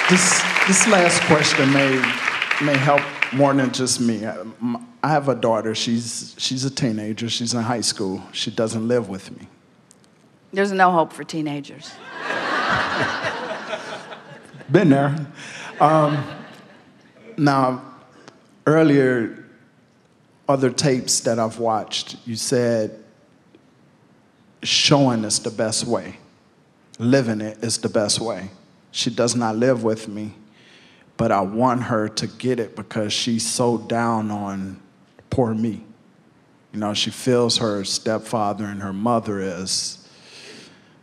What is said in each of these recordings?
This last question may help more than just me. I have a daughter. She's a teenager. She's in high school. She doesn't live with me. There's no hope for teenagers. Been there. Now, earlier, other tapes that I've watched, you said showing is the best way. Living it is the best way. She does not live with me, but I want her to get it because she's so down on poor me. You know, she feels her stepfather and her mother is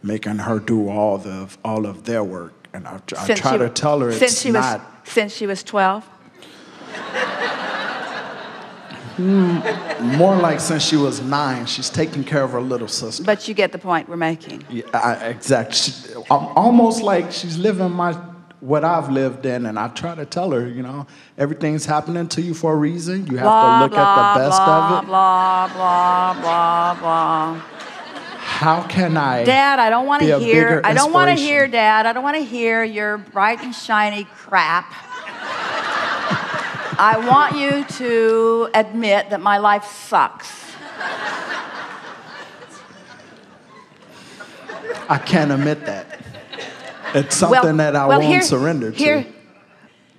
making her do all of their work. And I try to tell her it's not. Since she was 12? More like since she was 9. She's taking care of her little sister. But you get the point we're making. Yeah, exactly. Almost like she's living what I've lived in, and I try to tell her, you know, everything's happening to you for a reason. You have to look at the best of it. Blah, blah, blah, blah. How can I? Dad, I don't want to hear. I don't want to inspiration? hear, Dad. I don't want to hear your bright and shiny crap. I want you to admit that my life sucks. I can't admit that. It's something that I won't surrender to.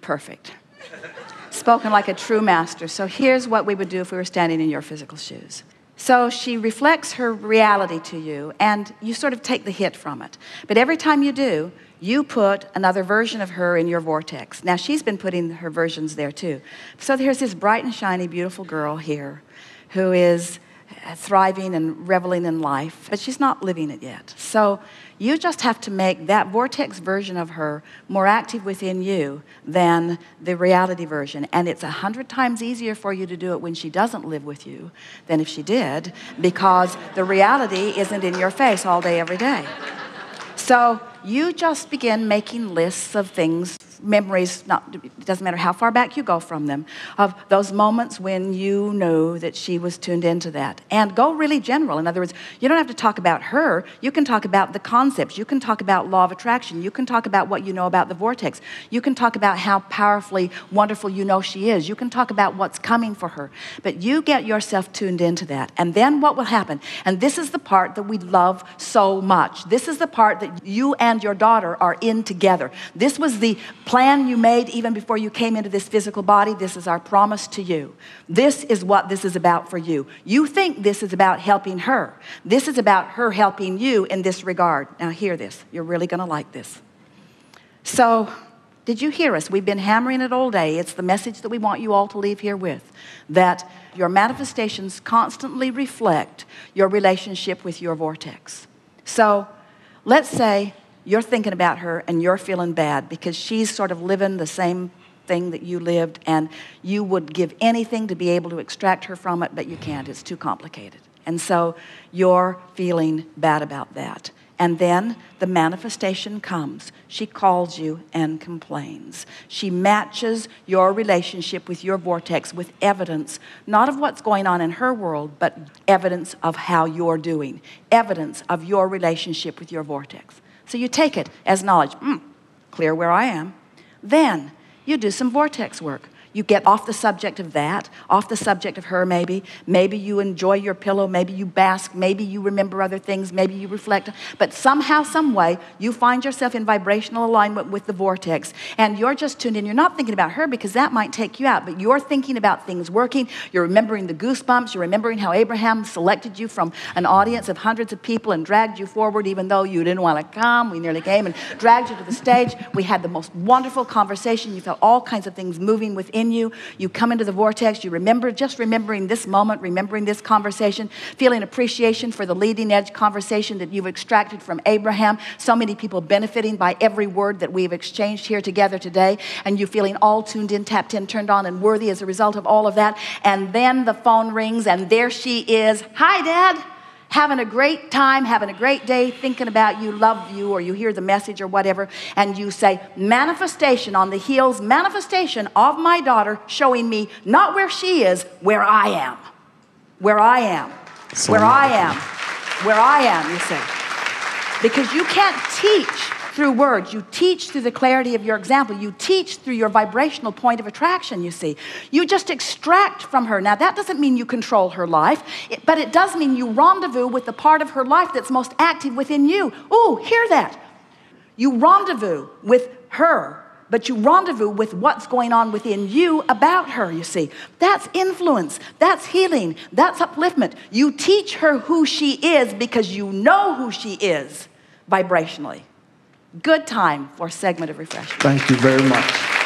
Perfect. Spoken like a true master. So here's what we would do if we were standing in your physical shoes. So she reflects her reality to you, and you sort of take the hit from it. But every time you do, you put another version of her in your vortex. Now, she's been putting her versions there, too. So there's this bright and shiny, beautiful girl here who is thriving and reveling in life, but she's not living it yet. So you just have to make that vortex version of her more active within you than the reality version. And it's 100 times easier for you to do it when she doesn't live with you than if she did, because the reality isn't in your face all day, every day. So you just begin making lists of things, memories, it doesn't matter how far back you go from them, of those moments when you knew that she was tuned into that. And go really general. In other words, you don't have to talk about her. You can talk about the concepts. You can talk about law of attraction. You can talk about what you know about the vortex. You can talk about how powerfully wonderful you know she is. You can talk about what's coming for her. But you get yourself tuned into that. And then what will happen? And this is the part that we love so much. This is the part that you and your daughter are in together. This was the plan you made even before you came into this physical body. This is our promise to you. This is what this is about for you. You think this is about helping her. This is about her helping you in this regard. Now hear this. You're really going to like this. So, did you hear us? We've been hammering it all day. It's the message that we want you all to leave here with, that your manifestations constantly reflect your relationship with your vortex. So, let's say you're thinking about her and you're feeling bad because she's sort of living the same thing that you lived, and you would give anything to be able to extract her from it, but you can't. It's too complicated. And so you're feeling bad about that. And then the manifestation comes. She calls you and complains. She matches your relationship with your vortex with evidence, not of what's going on in her world, but evidence of how you're doing, evidence of your relationship with your vortex. So you take it as knowledge. Clear where I am. Then you do some vortex work. You get off the subject of that, off the subject of her maybe. Maybe you enjoy your pillow. Maybe you bask. Maybe you remember other things. Maybe you reflect. But somehow, some way, you find yourself in vibrational alignment with the vortex. And you're just tuned in. You're not thinking about her because that might take you out. But you're thinking about things working. You're remembering the goosebumps. You're remembering how Abraham selected you from an audience of hundreds of people and dragged you forward even though you didn't want to come. We nearly came and dragged you to the stage. We had the most wonderful conversation. You felt all kinds of things moving within you. You come into the vortex, you remember, just remembering this moment, remembering this conversation, feeling appreciation for the leading edge conversation that you've extracted from Abraham. So many people benefiting by every word that we've exchanged here together today, and you feeling all tuned in, tapped in, turned on, and worthy as a result of all of that. And then the phone rings, and there she is. Hi, Dad. Having a great time, having a great day, thinking about you, love you, or you hear the message or whatever, and you say, manifestation on the heels, manifestation of my daughter showing me not where she is, where I am. Where I am. Where I am. Where I am, you say. Because you can't teach through words. You teach through the clarity of your example. You teach through your vibrational point of attraction, you see. You just extract from her. Now, that doesn't mean you control her life, but it does mean you rendezvous with the part of her life that's most active within you. Ooh, hear that. You rendezvous with her, but you rendezvous with what's going on within you about her, you see. That's influence. That's healing. That's upliftment. You teach her who she is because you know who she is vibrationally. Good time for a segment of refreshment. Thank you very much.